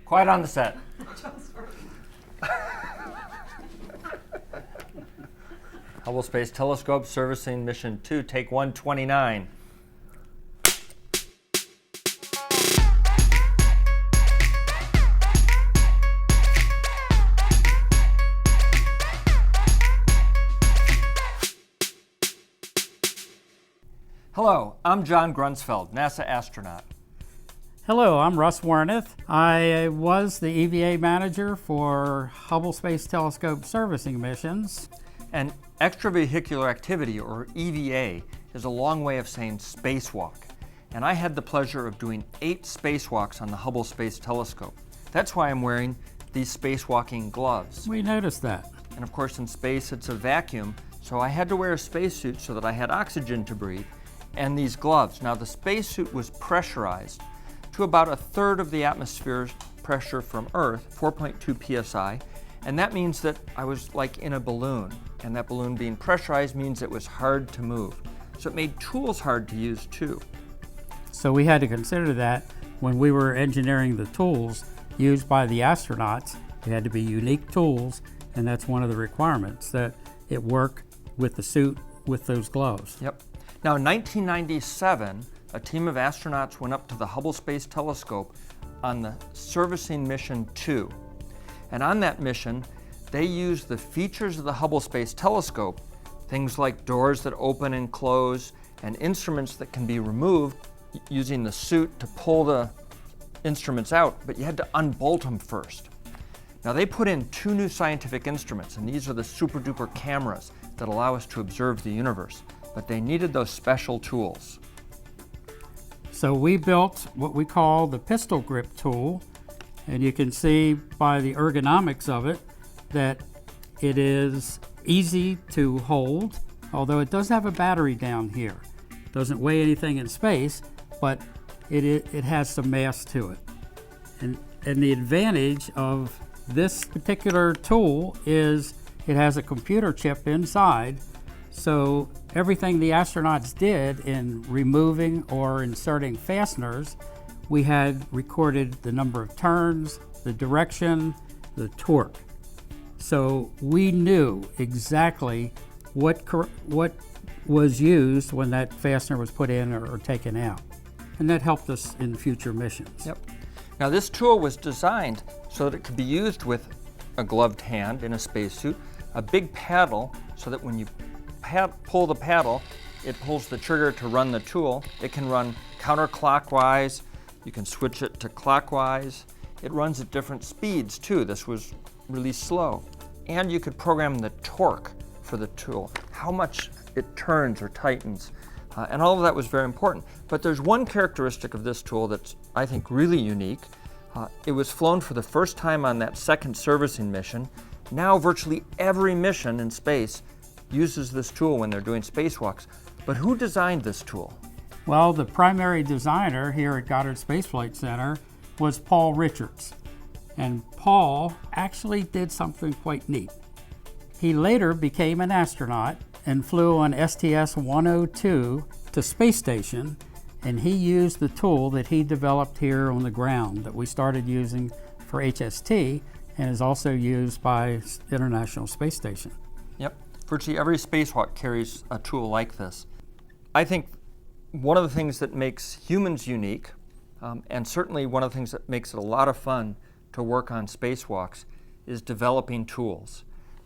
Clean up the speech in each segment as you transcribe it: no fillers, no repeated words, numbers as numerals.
Quiet on the set. Hubble Space Telescope servicing mission 2, take 129. Hello, I'm John Grunsfeld, NASA astronaut. Hello, I'm Russ Werneth. I was the EVA manager for Hubble Space Telescope servicing missions. And extravehicular activity, or EVA, is a long way of saying spacewalk. And I had the pleasure of doing 8 spacewalks on the Hubble Space Telescope. That's why I'm wearing these spacewalking gloves. We noticed that. And of course in space it's a vacuum, so I had to wear a spacesuit so that I had oxygen to breathe, and these gloves. Now the spacesuit was pressurized to about 1/3 of the atmosphere's pressure from Earth, 4.2 psi, and that means that I was like in a balloon, and that balloon being pressurized means it was hard to move. So it made tools hard to use too. So we had to consider that when we were engineering the tools used by the astronauts. They had to be unique tools, and that's one of the requirements, that it work with the suit with those gloves. Yep. Now in 1997, a team of astronauts went up to the Hubble Space Telescope on the servicing mission 2. And on that mission, they used the features of the Hubble Space Telescope, things like doors that open and close, and instruments that can be removed using the suit to pull the instruments out, but you had to unbolt them first. Now they put in 2 new scientific instruments, and these are the super duper cameras that allow us to observe the universe, but they needed those special tools. So we built what we call the pistol grip tool, and you can see by the ergonomics of it that it is easy to hold, although it does have a battery down here. It doesn't weigh anything in space, but it has some mass to it. And the advantage of this particular tool is it has a computer chip inside, so everything the astronauts did in removing or inserting fasteners, we had recorded the number of turns, the direction, the torque. So we knew exactly what was used when that fastener was put in or taken out. And that helped us in future missions. Yep. Now this tool was designed so that it could be used with a gloved hand in a spacesuit, a big paddle so that when you pull the paddle, it pulls the trigger to run the tool. It can run counterclockwise. You can switch it to clockwise. It runs at different speeds too. This was really slow. And you could program the torque for the tool, how much it turns or tightens. And all of that was very important. But there's one characteristic of this tool that's, I think, really unique. It was flown for the first time on that second servicing mission. Now virtually every mission in space uses this tool when they're doing spacewalks. But who designed this tool? Well, the primary designer here at Goddard Space Flight Center was Paul Richards. And Paul actually did something quite neat. He later became an astronaut and flew on STS-102 to space station, and he used the tool that he developed here on the ground that we started using for HST and is also used by International Space Station. Yep. Virtually every spacewalk carries a tool like this. I think one of the things that makes humans unique, and certainly one of the things that makes it a lot of fun to work on spacewalks, is developing tools.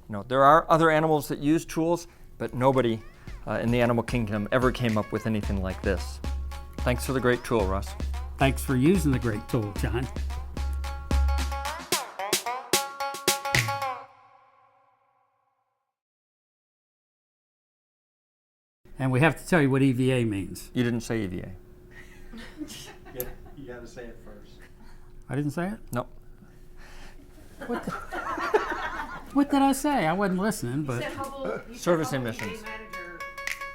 You know, there are other animals that use tools, but nobody in the animal kingdom ever came up with anything like this. Thanks for the great tool, Russ. Thanks for using the great tool, John. And we have to tell you what EVA means. You didn't say EVA. Yeah, you got to say it first. I didn't say it? No. What did I say? I wasn't listening, but... Servicing missions.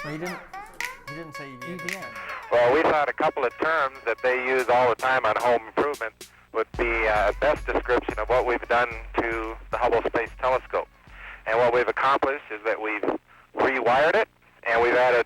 No, he didn't say EVA. Well, we thought a couple of terms that they use all the time on home improvement would be a best description of what we've done to the Hubble Space Telescope. And what we've accomplished is that we've rewired it, and we've added